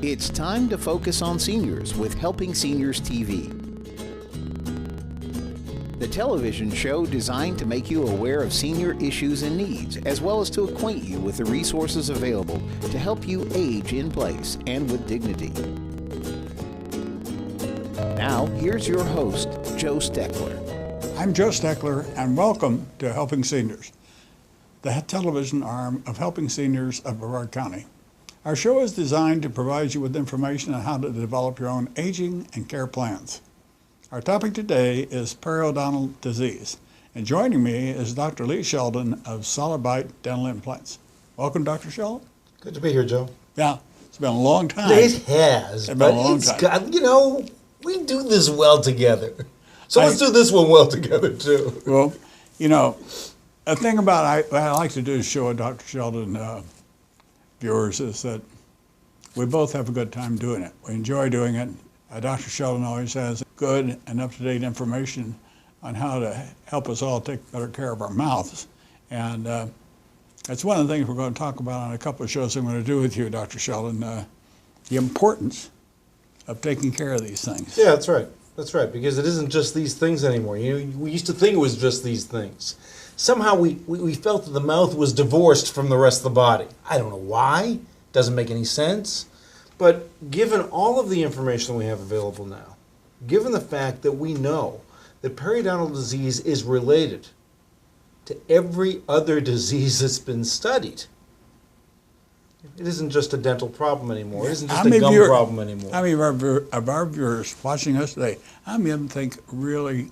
It's time to focus on seniors with Helping Seniors TV. The television show designed to make you aware of senior issues and needs, as well as to acquaint you with the resources available to help you age in place and with dignity. Now, here's your host, Joe Steckler. I'm Joe Steckler, and welcome to Helping Seniors, the television arm of Helping Seniors of Brevard County. Our show is designed to provide you with information on how to develop your own aging and care plans. Our topic today is periodontal disease, and joining me is Dr. Lee Sheldon of Solid Bite Dental Implants. Welcome, Dr. Sheldon. Good to be here, Joe. Yeah, it's been a long time. It has, It's been a long time. We do this well together. So let's do this one well together, too. Well, a thing about what I like to do is show Dr. Sheldon viewers is that we both have a good time doing it. We enjoy doing it. Dr. Sheldon always has good and up-to-date information on how to help us all take better care of our mouths. And that's one of the things we're going to talk about on a couple of shows I'm going to do with you, Dr. Sheldon, the importance of taking care of these things. Yeah, that's right. That's right, because it isn't just these things anymore. We used to think it was just these things. Somehow we felt that the mouth was divorced from the rest of the body. I don't know why. Doesn't make any sense. But given all of the information we have available now, given the fact that we know that periodontal disease is related to every other disease that's been studied, it isn't just a dental problem anymore. It isn't just a gum problem anymore. How many of our viewers watching us today, how many of them think really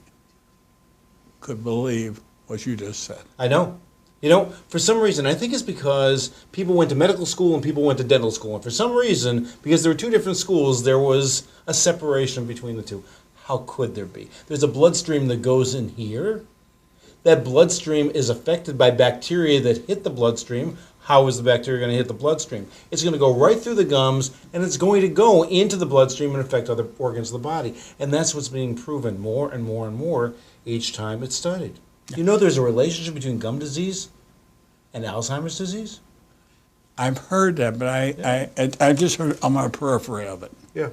could believe what you just said? I know. For some reason, I think it's because people went to medical school and people went to dental school. And for some reason, because there were two different schools, there was a separation between the two. How could there be? There's a bloodstream that goes in here. That bloodstream is affected by bacteria that hit the bloodstream. How is the bacteria going to hit the bloodstream? It's going to go right through the gums, and it's going to go into the bloodstream and affect other organs of the body. And that's what's being proven more and more and more each time it's studied. Yeah. There's a relationship between gum disease and Alzheimer's disease? I've heard that, but I just heard on my periphery of it. Yeah,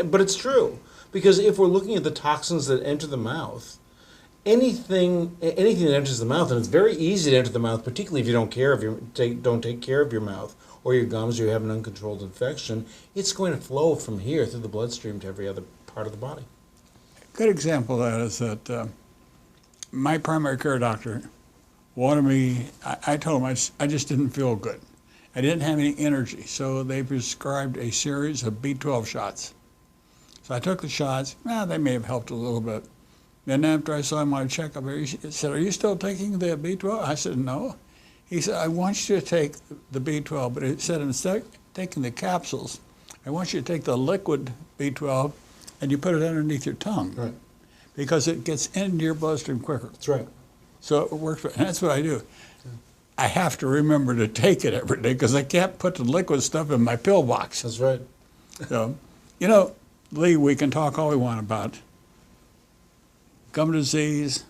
but it's true. Because if we're looking at the toxins that enter the mouth, anything that enters the mouth, and it's very easy to enter the mouth, particularly if you don't take care of your mouth or your gums, or you have an uncontrolled infection, it's going to flow from here through the bloodstream to every other part of the body. A good example of that is that my primary care doctor wanted me, I told him I just didn't feel good. I didn't have any energy, so they prescribed a series of B12 shots. So I took the shots. They may have helped a little bit. Then after I saw him on a checkup, he said, "Are you still taking the B12? I said, "No." He said, "I want you to take the B12, but he said instead of taking the capsules, I want you to take the liquid B12 and you put it underneath your tongue." Right. Because it gets into your bloodstream quicker. That's right. So it works, and that's what I do. Yeah. I have to remember to take it every day because I can't put the liquid stuff in my pill box. That's right. So, Lee, we can talk all we want about gum disease,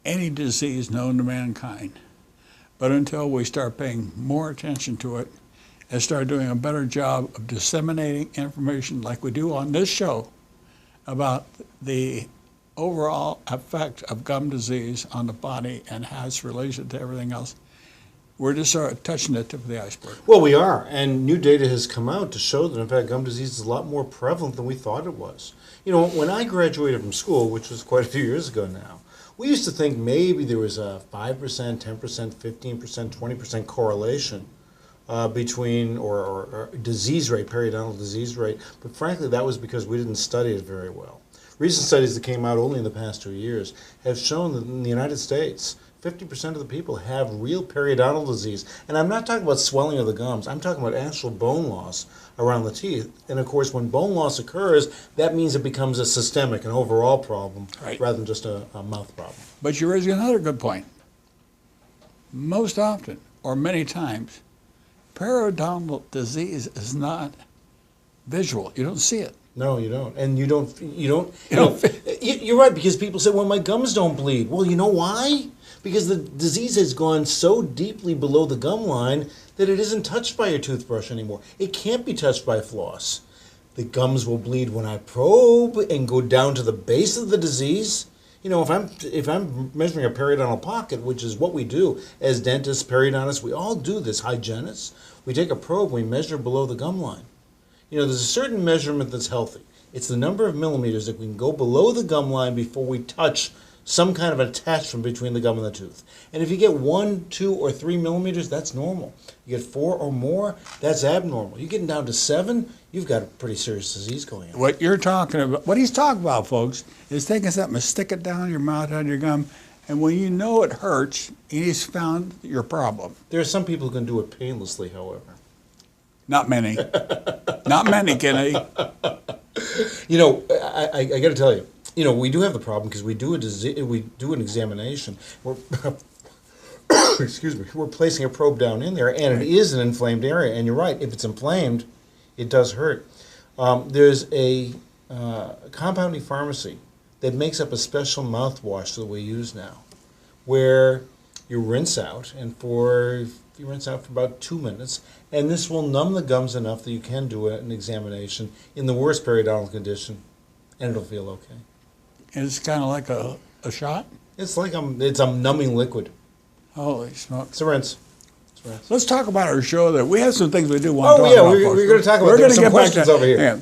any disease known to mankind. But until we start paying more attention to it and start doing a better job of disseminating information like we do on this show about the overall effect of gum disease on the body and how it's related to everything else, we're just sort of touching the tip of the iceberg. Well, we are, and new data has come out to show that, in fact, gum disease is a lot more prevalent than we thought it was. When I graduated from school, which was quite a few years ago now, we used to think maybe there was a 5%, 10%, 15%, 20% correlation between or disease rate, periodontal disease rate, but frankly, that was because we didn't study it very well. Recent studies that came out only in the past 2 years have shown that in the United States, 50% of the people have real periodontal disease. And I'm not talking about swelling of the gums. I'm talking about actual bone loss around the teeth. And of course, when bone loss occurs, that means it becomes a systemic, an overall problem, right, rather than just a mouth problem. But you're raising another good point. Most often, or many times, periodontal disease is not visual. You don't see it. No, you don't. And you don't. You're right, because people say, well, my gums don't bleed. Well, you know why? because the disease has gone so deeply below the gum line that it isn't touched by your toothbrush anymore. It can't be touched by floss. The gums will bleed when I probe and go down to the base of the disease. You know, if I'm measuring a periodontal pocket, which is what we do as dentists, periodontists, we all do this, hygienists. We take a probe, we measure below the gum line. You know, there's a certain measurement that's healthy. It's the number of millimeters that we can go below the gum line before we touch some kind of attachment between the gum and the tooth. And if you get 1, 2, or 3 millimeters, that's normal. You get 4 or more, that's abnormal. You're getting down to 7, you've got a pretty serious disease going on. What you're talking about, what he's talking about, folks, is taking something and stick it down your mouth, on your gum, and when you know it hurts, he's found your problem. There are some people who can do it painlessly, however. Not many. Not many, Kennedy. You know, I got to tell you, you know, we do have the problem because we do an examination. Excuse me. We're placing a probe down in there, and it is an inflamed area. And you're right. If it's inflamed, it does hurt. There's a compounding pharmacy that makes up a special mouthwash that we use now, where you rinse out, and you rinse out for about 2 minutes, and this will numb the gums enough that you can do an examination in the worst periodontal condition, and it'll feel okay. It's kind of like a shot? It's like it's a numbing liquid. Holy smokes. It's a rinse. Let's talk about our show. That we have some things we do want to talk about. We're going to talk about some questions over here.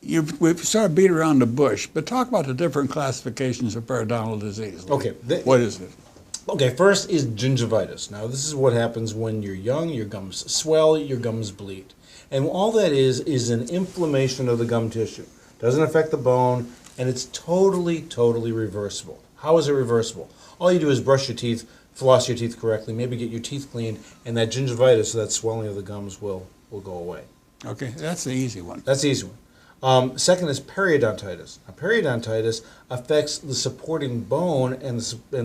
Yeah. We've sort of beat around the bush, but talk about the different classifications of periodontal disease. Okay. What is it? Okay, first is gingivitis. Now, this is what happens when you're young, your gums swell, your gums bleed. And all that is an inflammation of the gum tissue. Doesn't affect the bone, and it's totally, totally reversible. How is it reversible? All you do is brush your teeth, floss your teeth correctly, maybe get your teeth cleaned, and that gingivitis, that swelling of the gums, will go away. Okay, that's the easy one. That's the easy one. Second is periodontitis. Now, periodontitis affects the supporting bone and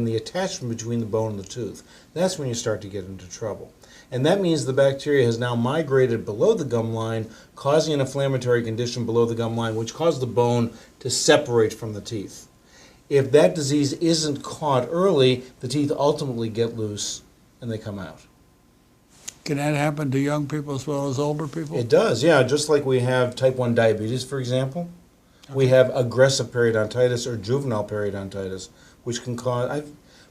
the attachment between the bone and the tooth. That's when you start to get into trouble. And that means the bacteria has now migrated below the gum line, causing an inflammatory condition below the gum line, which caused the bone to separate from the teeth. If that disease isn't caught early, the teeth ultimately get loose and they come out. Can that happen to young people as well as older people? It does, yeah. Just like we have type 1 diabetes, for example. Okay. We have aggressive periodontitis or juvenile periodontitis, which can cause...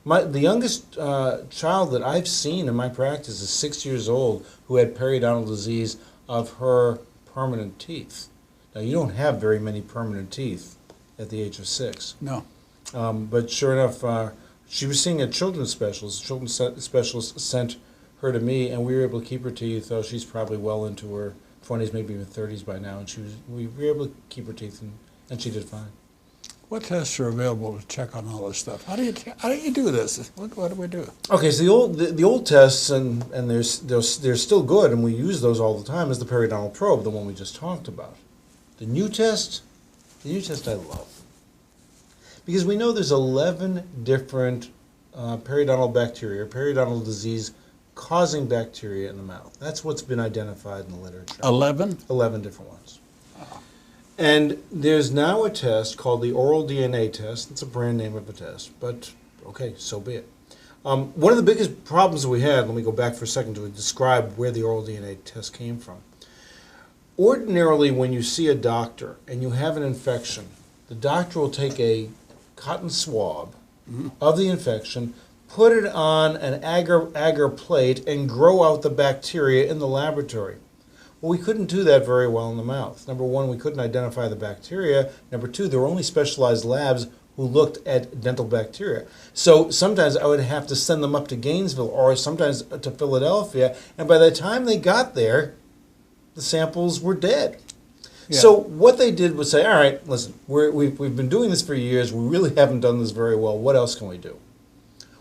The youngest child that I've seen in my practice is 6 years old who had periodontal disease of her permanent teeth. Now, you don't have very many permanent teeth at the age of 6. No. But sure enough, she was seeing a children's specialist. The children's specialist sent her to me, and we were able to keep her teeth. She's probably well into her 20s, maybe even 30s by now, and we were able to keep her teeth, and she did fine. What tests are available to check on all this stuff? How do you do this? What do we do? Okay, so the old tests, and they're still good, and we use those all the time, is the periodontal probe, the one we just talked about. The new test I love. Because we know there's 11 different periodontal bacteria, periodontal disease causing bacteria in the mouth. That's what's been identified in the literature. 11? 11 different ones. And there's now a test called the oral DNA test. It's a brand name of a test, but okay, so be it. One of the biggest problems we had, let me go back for a second to describe where the oral DNA test came from. Ordinarily, when you see a doctor and you have an infection, the doctor will take a cotton swab of the infection, put it on an agar plate, and grow out the bacteria in the laboratory. Well, we couldn't do that very well in the mouth. Number one, we couldn't identify the bacteria. Number two, there were only specialized labs who looked at dental bacteria. So sometimes I would have to send them up to Gainesville or sometimes to Philadelphia, and by the time they got there, the samples were dead. Yeah. So what they did was say, all right, listen, we've been doing this for years. We really haven't done this very well. What else can we do?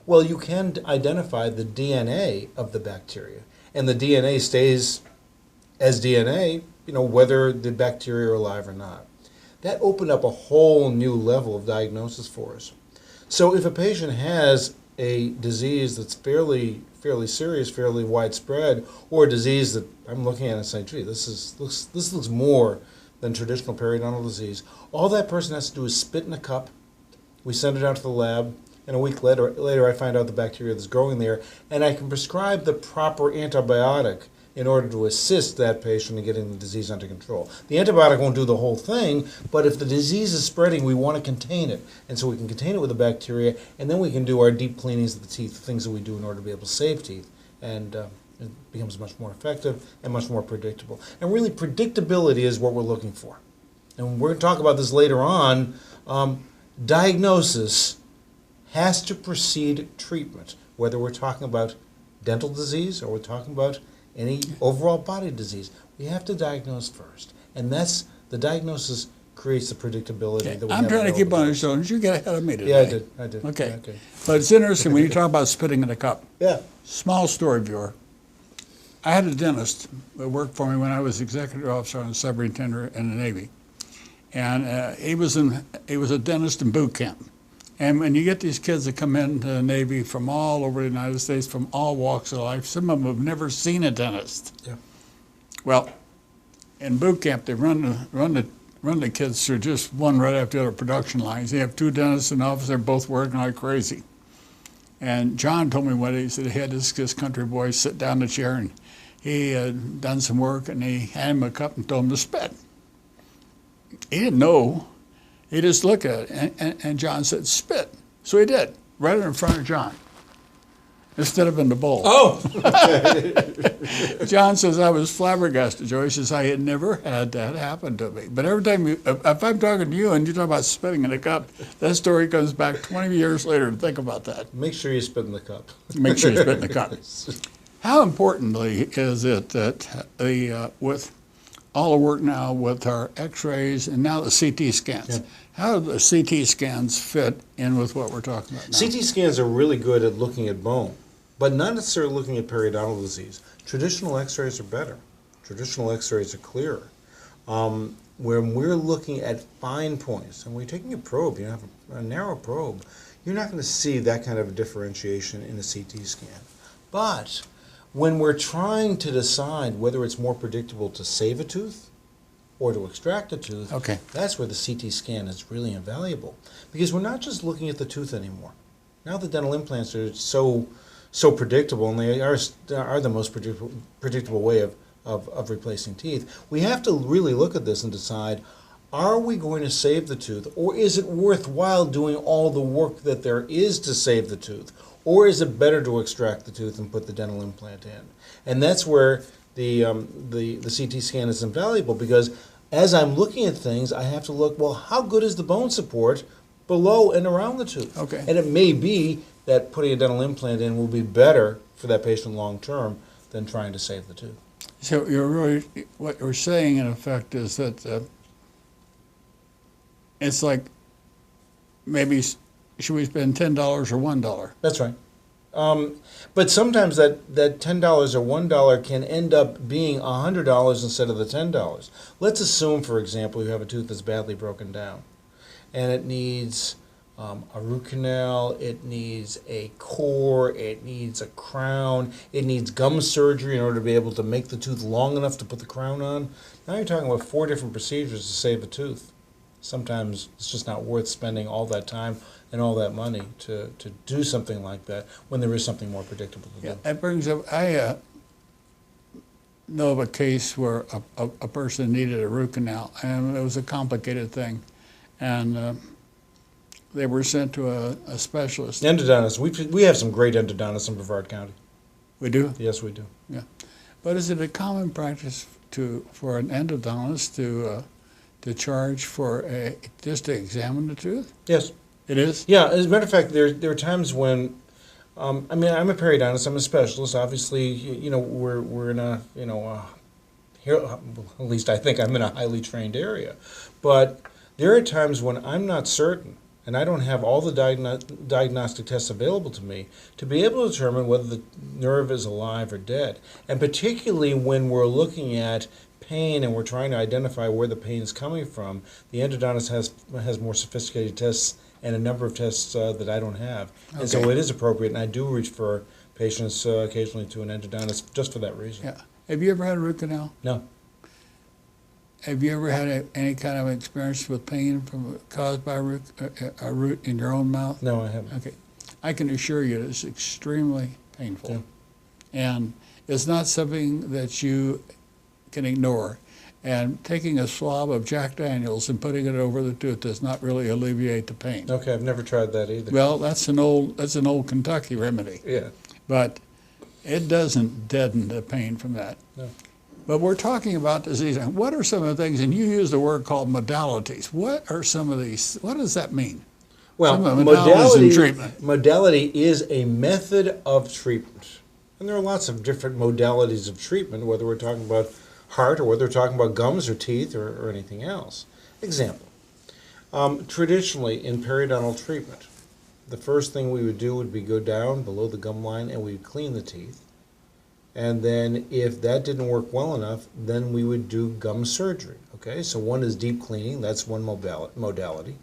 Well, you can identify the DNA of the bacteria, and the DNA stays as DNA, whether the bacteria are alive or not. That opened up a whole new level of diagnosis for us. So if a patient has a disease that's fairly serious, fairly widespread, or a disease that I'm looking at and saying, gee, this looks more than traditional periodontal disease, all that person has to do is spit in a cup, we send it out to the lab, and a week later I find out the bacteria that's growing there, and I can prescribe the proper antibiotic in order to assist that patient in getting the disease under control. The antibiotic won't do the whole thing, but if the disease is spreading, we want to contain it. And so we can contain it with the bacteria, and then we can do our deep cleanings of the teeth, the things that we do in order to be able to save teeth. And it becomes much more effective and much more predictable. And really, predictability is what we're looking for. And we're going to talk about this later on. Diagnosis has to precede treatment, whether we're talking about dental disease or we're talking about any overall body disease. We have to diagnose first. And that's the diagnosis creates the predictability that we have. I'm trying to keep on your shoulders. You get ahead of me today. Yeah, I did. Okay. Yeah, okay. But it's interesting when you talk about spitting in a cup. Yeah. Small story, viewer. I had a dentist that worked for me when I was executive officer on a submarine tender in the Navy. And he was a dentist in boot camp. And when you get these kids that come into the Navy from all over the United States, from all walks of life, some of them have never seen a dentist. Yeah. Well, in boot camp, they run the kids through just one right after the other production lines. They have two dentists in the office. They're both working like crazy. And John told me one day, he said he had this country boy sit down in the chair, and he had done some work, and he handed him a cup and told him to spit. He didn't know. He just looked at it, and John said, spit. So he did, right in front of John, instead of in the bowl. Oh! John says, I was flabbergasted, Joe. He says, I had never had that happen to me. But every time, if I'm talking to you and you talk about spitting in a cup, that story comes back 20 years later to think about that. Make sure you spit in the cup. Make sure you spit in the cup. How importantly is it that with all the work now with our x-rays and now the CT scans, yeah. How do the CT scans fit in with what we're talking about now? CT scans are really good at looking at bone, but not necessarily looking at periodontal disease. Traditional x-rays are better. Traditional x-rays are clearer. When we're looking at fine points, and we're taking a probe, you have a narrow probe, you're not going to see that kind of a differentiation in a CT scan. But when we're trying to decide whether it's more predictable to save a tooth or to extract a tooth, okay, that's where the CT scan is really invaluable. Because we're not just looking at the tooth anymore. Now the dental implants are so predictable, and they are the most predictable way of replacing teeth. We have to really look at this and decide, are we going to save the tooth, or is it worthwhile doing all the work that there is to save the tooth? Or is it better to extract the tooth and put the dental implant in? And that's where the CT scan is invaluable, because as I'm looking at things, I have to look, well, how good is the bone support below and around the tooth? Okay. And it may be that putting a dental implant in will be better for that patient long term than trying to save the tooth. So you're really, what you're saying in effect is that it's like maybe should we spend $10 or $1? That's right. But sometimes that $10 or $1 can end up being $100 instead of the $10. Let's assume, for example, you have a tooth that's badly broken down, and it needs a root canal, it needs a core, it needs a crown, it needs gum surgery in order to be able to make the tooth long enough to put the crown on. Now you're talking about 4 different procedures to save a tooth. Sometimes it's just not worth spending all that time and all that money to do something like that when there is something more predictable to do. That brings up, I know of a case where a person needed a root canal, and it was a complicated thing. And they were sent to a specialist. Endodontists. We have some great endodontists in Brevard County. We do? Yes, we do. Yeah. But is it a common practice for an endodontist to charge for just to examine the tooth? Yes. It is? Yeah, as a matter of fact, there are times when, I mean, I'm a periodontist, I'm a specialist. Obviously, we're in a, here, at least I think I'm in a highly trained area. But there are times when I'm not certain, and I don't have all the diagnostic tests available to me to be able to determine whether the nerve is alive or dead. And particularly when we're looking at pain and we're trying to identify where the pain is coming from, the endodontist has more sophisticated tests and a number of tests that I don't have. Okay. And so it is appropriate, and I do refer patients occasionally to an endodontist just for that reason. Yeah. Have you ever had a root canal? No. have you ever had any kind of experience with pain caused by a root in your own mouth? No, I haven't. Okay. I can assure you it's extremely painful. Yeah. And it's not something that you can ignore. And taking a swab of Jack Daniels and putting it over the tooth does not really alleviate the pain. Okay, I've never tried that either. Well, that's an old Kentucky remedy. Yeah. But it doesn't deaden the pain from that. No. But we're talking about disease. And what are some of the things, and you use the word called modalities. What are some of these, what does that mean? Well, Some of the modalities in treatment. modality is a method of treatment. And there are lots of different modalities of treatment, whether we're talking about heart or whether we're talking about gums or teeth or anything else. Example, traditionally in periodontal treatment, the first thing we would do would be go down below the gum line and we would clean the teeth. And then if that didn't work well enough, then we would do gum surgery. Okay, so one is deep cleaning, that's one modality.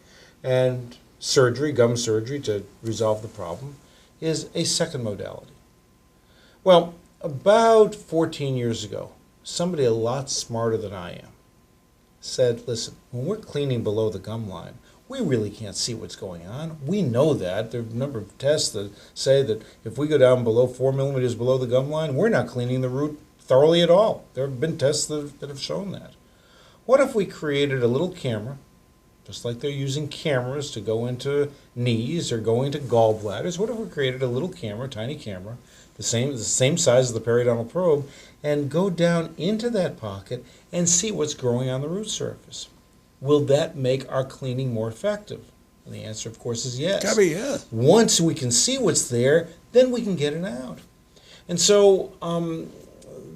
And surgery, gum surgery to resolve the problem, is a second modality. Well, about 14 years ago, somebody a lot smarter than I am said, listen, when we're cleaning below the gum line, we really can't see what's going on. We know that. There are a number of tests that say that if we go down below 4 millimeters below the gum line, we're not cleaning the root thoroughly at all. There have been tests that have shown that. What if we created a little camera, just like they're using cameras to go into knees or go into gallbladders? What if we created a little camera, tiny camera, the same size as the periodontal probe, and go down into that pocket and see what's growing on the root surface? Will that make our cleaning more effective? And the answer, of course, is yes. Gotta be yes. Once we can see what's there, then we can get it out. And so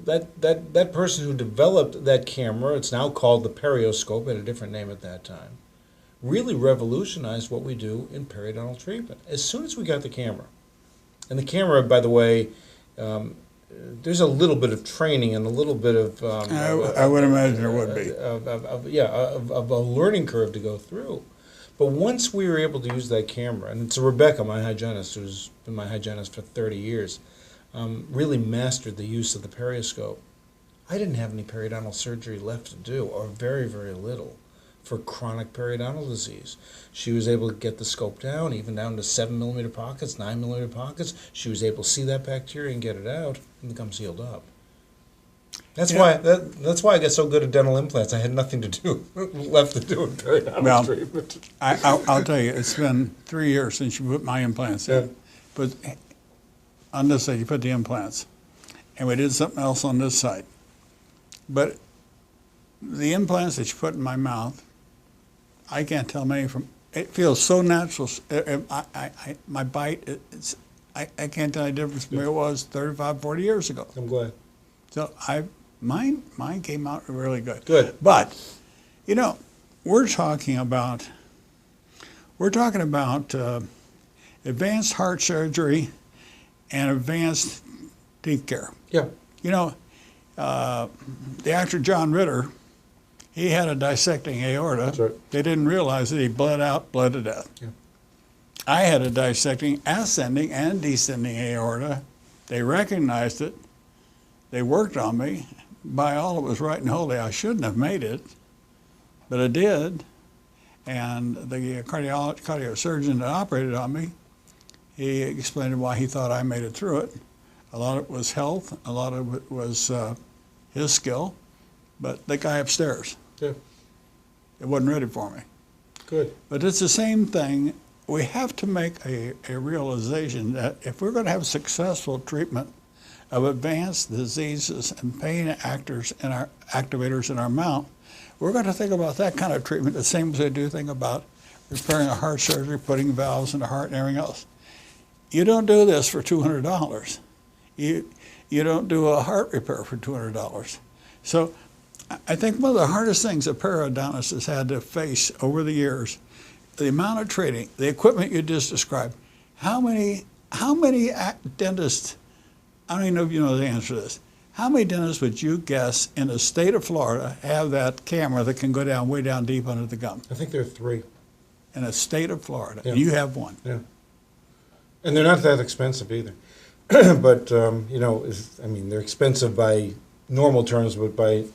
that person who developed that camera, it's now called the Perioscope, had a different name at that time, really revolutionized what we do in periodontal treatment. As soon as we got the camera, and the camera, by the way, there's a little bit of training and a little bit of I would imagine there would be. Of a learning curve to go through. But once we were able to use that camera, and it's Rebecca, my hygienist, who's been my hygienist for 30 years, really mastered the use of the Perioscope. I didn't have any periodontal surgery left to do, or very, very little, for chronic periodontal disease. She was able to get the scope down, even down to 7 millimeter pockets, 9 millimeter pockets. She was able to see that bacteria and get it out, and the gums healed up. That's why I got so good at dental implants. I had nothing to do left to do in periodontal treatment. I'll tell you, it's been 3 years since you put my implants in. Yeah. But on this side, you put the implants, and we did something else on this side. But the implants that you put in my mouth, I can't tell many from. It feels so natural. My bite, I can't tell the difference from where it was 35, 40 years ago. I'm glad. So mine came out really good. Good. But, you know, we're talking about advanced heart surgery and advanced teeth care. Yeah. You know, the actor John Ritter, he had a dissecting aorta. That's right. They didn't realize that he bled to death. Yeah. I had a dissecting ascending and descending aorta. They recognized it. They worked on me. By all, it was right and holy. I shouldn't have made it, but I did. And the cardiosurgeon that operated on me, he explained why he thought I made it through it. A lot of it was health. A lot of it was his skill. But the guy upstairs, Yeah. it wasn't ready for me. Good. But it's the same thing. We have to make a realization that if we're going to have successful treatment of advanced diseases and pain activators in our mouth, we're going to think about that kind of treatment the same as they do think about repairing a heart surgery, putting valves in the heart and everything else. You don't do this for $200. You don't do a heart repair for $200. So I think one of the hardest things a periodontist has had to face over the years, the amount of training, the equipment you just described. How many dentists, I don't even know if you know the answer to this, how many dentists would you guess in the state of Florida have that camera that can go down way down deep under the gum? I think there are 3. In the state of Florida, Yeah. and you have one. Yeah. And they're not that expensive either. But, you know, they're expensive by normal terms, but by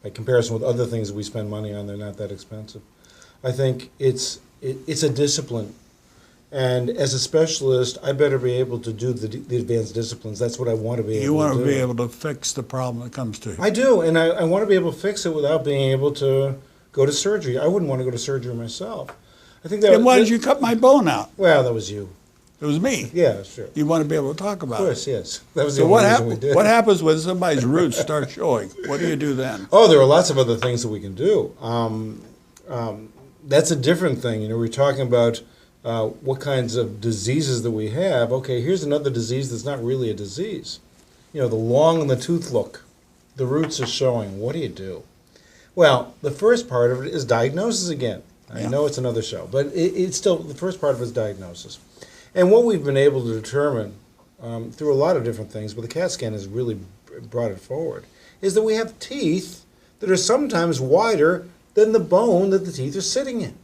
by comparison with other things we spend money on, they're not that expensive. I think it's a discipline. And as a specialist, I better be able to do the advanced disciplines. That's what I want to be able to do. You want to be able to fix the problem that comes to you. I do, and I want to be able to fix it without being able to go to surgery. I wouldn't want to go to surgery myself. I think that. Then why did you cut my bone out? Well, that was you. It was me. Yeah, sure. You want to be able to talk about Of course, it. yes. That was the So only reason we did. what happens when somebody's roots start showing? What do you do then? Oh, there are lots of other things that we can do. That's a different thing. We're talking about what kinds of diseases that we have. Okay, here's another disease that's not really a disease. The long in the tooth look. The roots are showing. What do you do? Well, the first part of it is diagnosis again. I know it's another show, but it's still, the first part of it is diagnosis. And what we've been able to determine through a lot of different things, but the CAT scan has really brought it forward, is that we have teeth that are sometimes wider than the bone that the teeth are sitting in.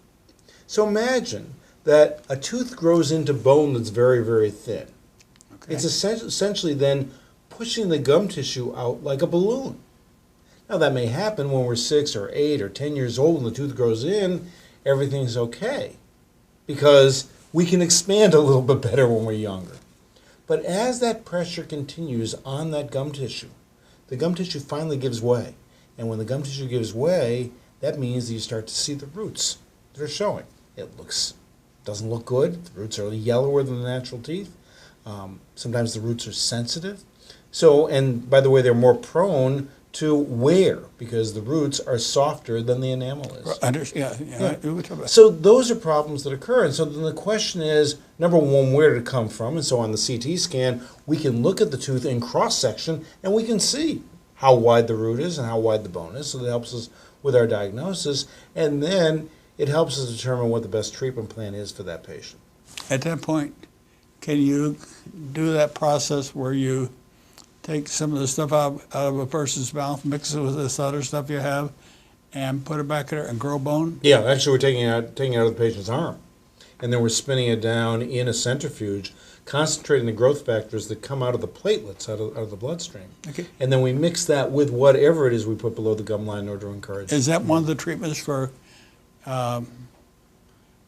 So imagine that a tooth grows into bone that's very, very thin. Okay. It's essentially then pushing the gum tissue out like a balloon. Now that may happen when we're 6 or 8 or 10 years old and the tooth grows in, everything's okay, because we can expand a little bit better when we're younger. But as that pressure continues on that gum tissue, the gum tissue finally gives way. And when the gum tissue gives way, that means that you start to see the roots that are showing. It doesn't look good. The roots are yellower than the natural teeth. Sometimes the roots are sensitive. And by the way, they're more prone to wear because the roots are softer than the enamel is. Yeah. So those are problems that occur. And so then the question is, number one, where did it come from? And so on the CT scan, we can look at the tooth in cross-section and we can see how wide the root is and how wide the bone is. So that helps us with our diagnosis. And then it helps us determine what the best treatment plan is for that patient. At that point, can you do that process where you take some of the stuff out of a person's mouth, mix it with this other stuff you have, and put it back there and grow bone? Yeah, actually we're taking it out of the patient's arm. And then we're spinning it down in a centrifuge, concentrating the growth factors that come out of the platelets, out of the bloodstream. Okay. And then we mix that with whatever it is we put below the gum line in order to encourage. Is that one of the treatments for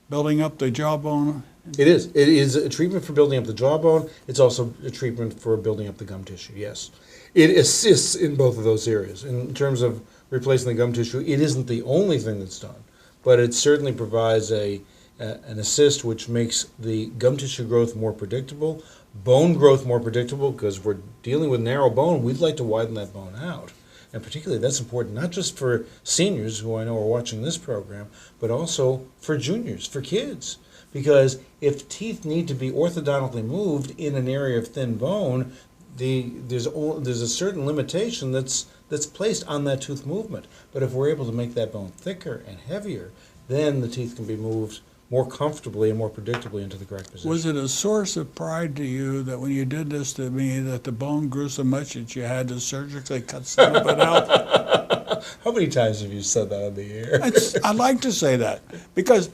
building up the jawbone? It is. It is a treatment for building up the jawbone. It's also a treatment for building up the gum tissue, yes. It assists in both of those areas. In terms of replacing the gum tissue, it isn't the only thing that's done, but it certainly provides an assist which makes the gum tissue growth more predictable, bone growth more predictable, because we're dealing with narrow bone. We'd like to widen that bone out. And particularly that's important not just for seniors who I know are watching this program, but also for juniors, for kids. Because if teeth need to be orthodontically moved in an area of thin bone, there's a certain limitation that's placed on that tooth movement. But if we're able to make that bone thicker and heavier, then the teeth can be moved more comfortably and more predictably into the correct position. Was it a source of pride to you that when you did this to me that the bone grew so much that you had to surgically cut some of it out? How many times have you said that on the air? I like to say that because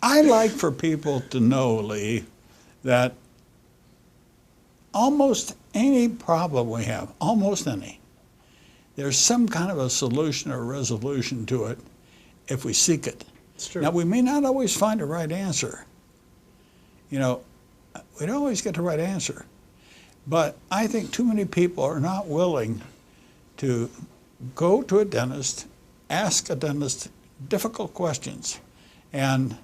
I like for people to know, Lee, that almost any problem we have, almost any, there's some kind of a solution or resolution to it if we seek it. It's true. Now, we may not always find the right answer. We don't always get the right answer. But I think too many people are not willing to go to a dentist, ask a dentist difficult questions. And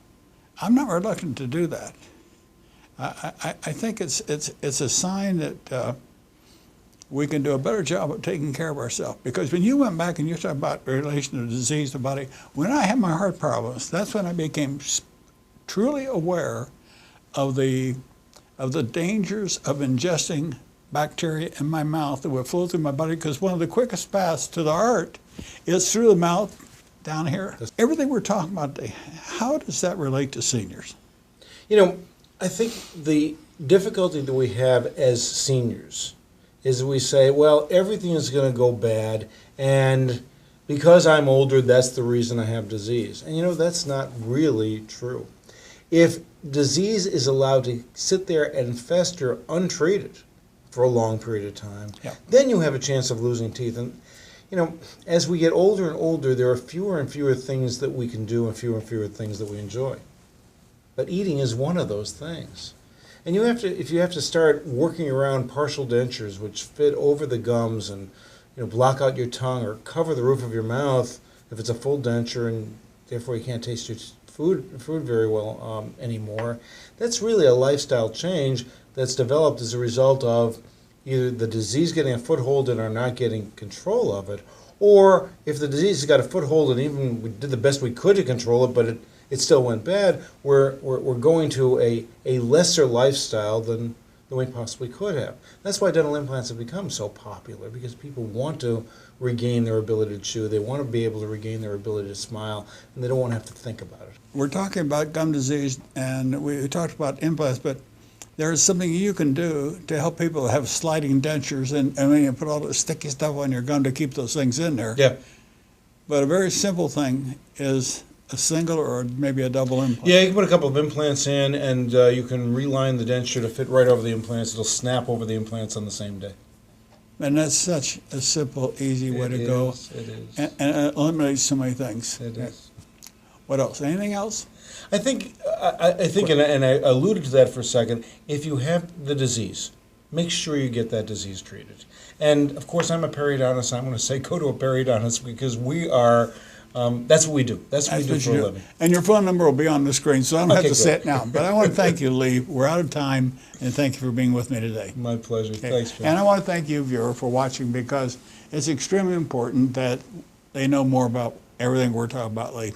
I'm not reluctant to do that. I think it's a sign that we can do a better job of taking care of ourselves. Because when you went back and you talked about the relation of disease to body, when I had my heart problems, that's when I became truly aware of the dangers of ingesting bacteria in my mouth that would flow through my body, because one of the quickest paths to the heart is through the mouth down here. Everything we're talking about today, how does that relate to seniors? I think the difficulty that we have as seniors is we say, well, everything is going to go bad, and because I'm older, that's the reason I have disease. And that's not really true. If disease is allowed to sit there and fester untreated for a long period of time, then you have a chance of losing teeth. And you know, as we get older and older, there are fewer and fewer things that we can do and fewer things that we enjoy. But eating is one of those things. And if you have to start working around partial dentures, which fit over the gums and block out your tongue or cover the roof of your mouth if it's a full denture, and therefore you can't taste your food very well anymore, that's really a lifestyle change that's developed as a result of either the disease getting a foothold and are not getting control of it, or if the disease has got a foothold and even we did the best we could to control it, but it still went bad, we're going to a lesser lifestyle than we possibly could have. That's why dental implants have become so popular, because people want to regain their ability to chew, they want to be able to regain their ability to smile, and they don't want to have to think about it. We're talking about gum disease, and we talked about implants, but there is something you can do to help people have sliding dentures, and when you put all the sticky stuff on your gum to keep those things in there. Yeah. But a very simple thing is a single or maybe a double implant. Yeah, you can put a couple of implants in, and you can reline the denture to fit right over the implants. It'll snap over the implants on the same day. And that's such a simple, easy way to go. It is. And it eliminates so many things. It is. What else? Anything else? I think, and I alluded to that for a second, if you have the disease, make sure you get that disease treated. And, of course, I'm a periodontist. I'm going to say go to a periodontist, because we are, that's what we do. That's what we do for a living. And your phone number will be on the screen, so I don't have to Okay, say great. it now. But I want to thank you, Lee. We're out of time, and thank you for being with me today. My pleasure. Okay. Thanks, Phil. And I want to thank you, viewer, for watching, because it's extremely important that they know more about everything we're talking about, Lee.